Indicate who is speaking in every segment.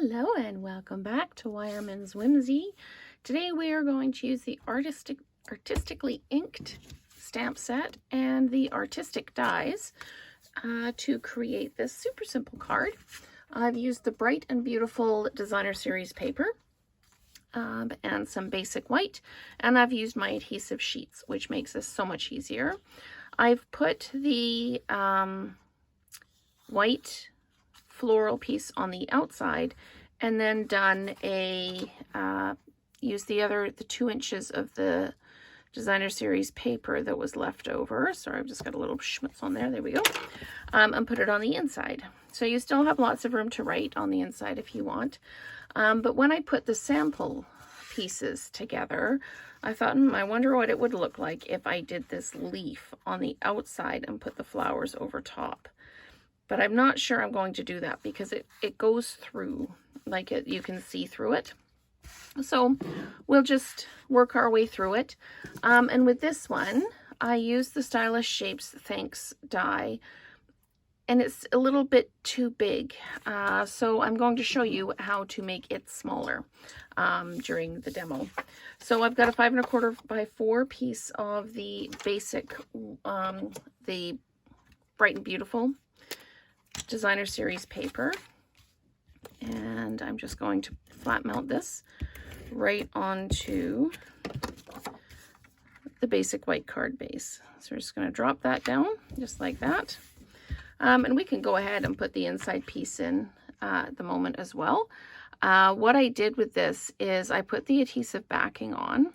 Speaker 1: Hello and welcome back to Wireman's Whimsy. Today we are going to use the Artistically Inked stamp set and the artistic dies to create this super simple card. I've used the Bright and Beautiful Designer Series paper and some basic white, and I've used my adhesive sheets, which makes this so much easier. I've put the white floral piece on the outside and then done a used the 2 inches of the Designer Series paper that was left over. Sorry, I've just got a little schmutz on there. There we go. And put it on the inside. So you still have lots of room to write on the inside if you want. But when I put the sample pieces together, I thought, I wonder what it would look like if I did this leaf on the outside and put the flowers over top. But I'm not sure I'm going to do that because it goes through, you can see through it. So we'll just work our way through it. And with this one, I used the Stylish Shapes Thanks die, and it's a little bit too big. So I'm going to show you how to make it smaller during the demo. So I've got a 5 1/4 by 4 piece of the basic, the Bright and Beautiful Designer Series paper, and I'm just going to flat mount this right onto the basic white card base. So we're just going to drop that down just like that, and we can go ahead and put the inside piece in at the moment as well. What I did with this is I put the adhesive backing on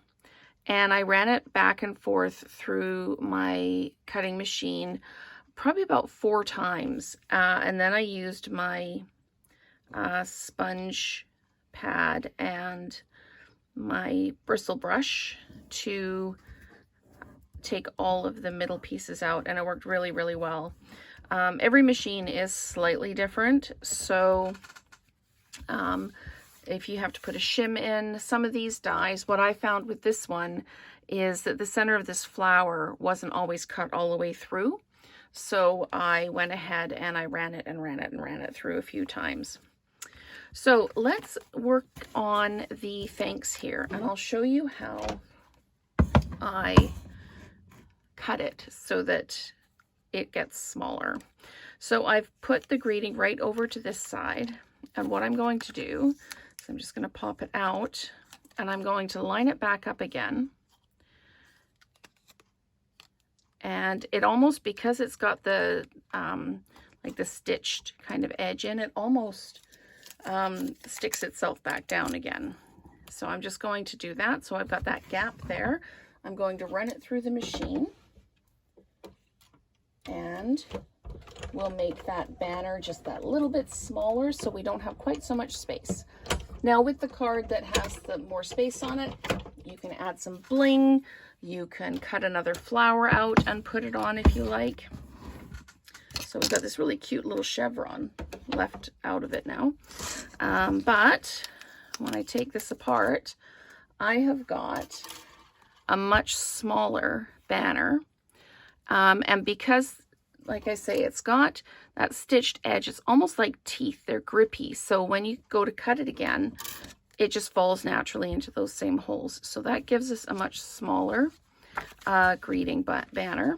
Speaker 1: and I ran it back and forth through my cutting machine probably about 4 times, and then I used my sponge pad and my bristle brush to take all of the middle pieces out, and it worked really, really well. Every machine is slightly different, so if you have to put a shim in some of these dies, what I found with this one is that the center of this flower wasn't always cut all the way through. So I went ahead and I ran it through a few times. So let's work on the thanks here, and I'll show you how I cut it so that it gets smaller. So I've put the greeting right over to this side, and what I'm going to do is I'm just going to pop it out and I'm going to line it back up again. And it almost, because it's got the like the stitched kind of edge in it, almost sticks itself back down again. So I'm just going to do that. So I've got that gap there. I'm going to run it through the machine, and we'll make that banner just that little bit smaller so we don't have quite so much space. Now with the card that has the more space on it, you can add some bling. You can cut another flower out and put it on if you like. So we've got this really cute little chevron left out of it now. But when I take this apart, I have got a much smaller banner. And because, like I say, it's got that stitched edge, it's almost like teeth. They're grippy. So when you go to cut it again, it just falls naturally into those same holes. So that gives us a much smaller greeting banner.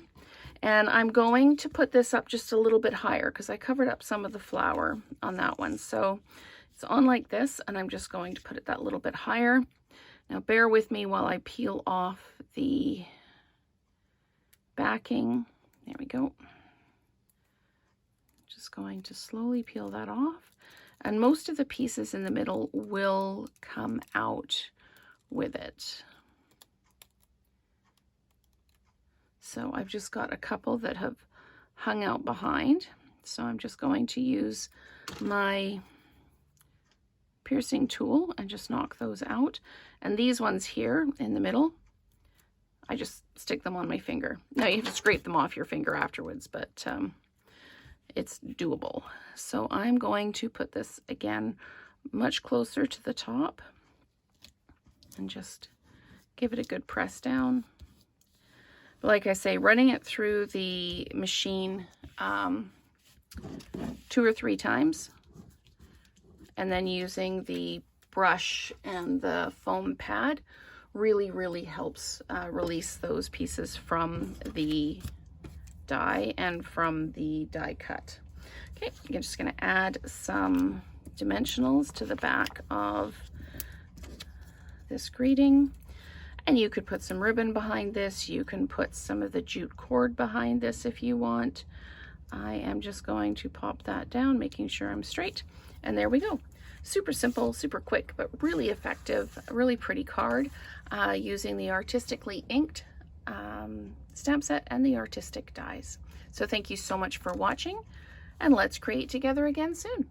Speaker 1: And I'm going to put this up just a little bit higher because I covered up some of the flower on that one. So it's on like this, and I'm just going to put it that little bit higher. Now bear with me while I peel off the backing. There we go. Just going to slowly peel that off. And most of the pieces in the middle will come out with it. So I've just got a couple that have hung out behind. So I'm just going to use my piercing tool and just knock those out. And these ones here in the middle, I just stick them on my finger. Now you have to scrape them off your finger afterwards, but it's doable. So I'm going to put this again much closer to the top and just give it a good press down. But like I say, running it through the machine 2 or 3 times and then using the brush and the foam pad really helps release those pieces from the die and from the die cut. Okay, I'm just going to add some dimensionals to the back of this greeting, and you could put some ribbon behind this. You can put some of the jute cord behind this if you want. I am just going to pop that down, making sure I'm straight, and there we go. Super simple, super quick, but really effective, a really pretty card using the Artistically Inked stamp set and the artistic dies. So thank you so much for watching, and let's create together again soon.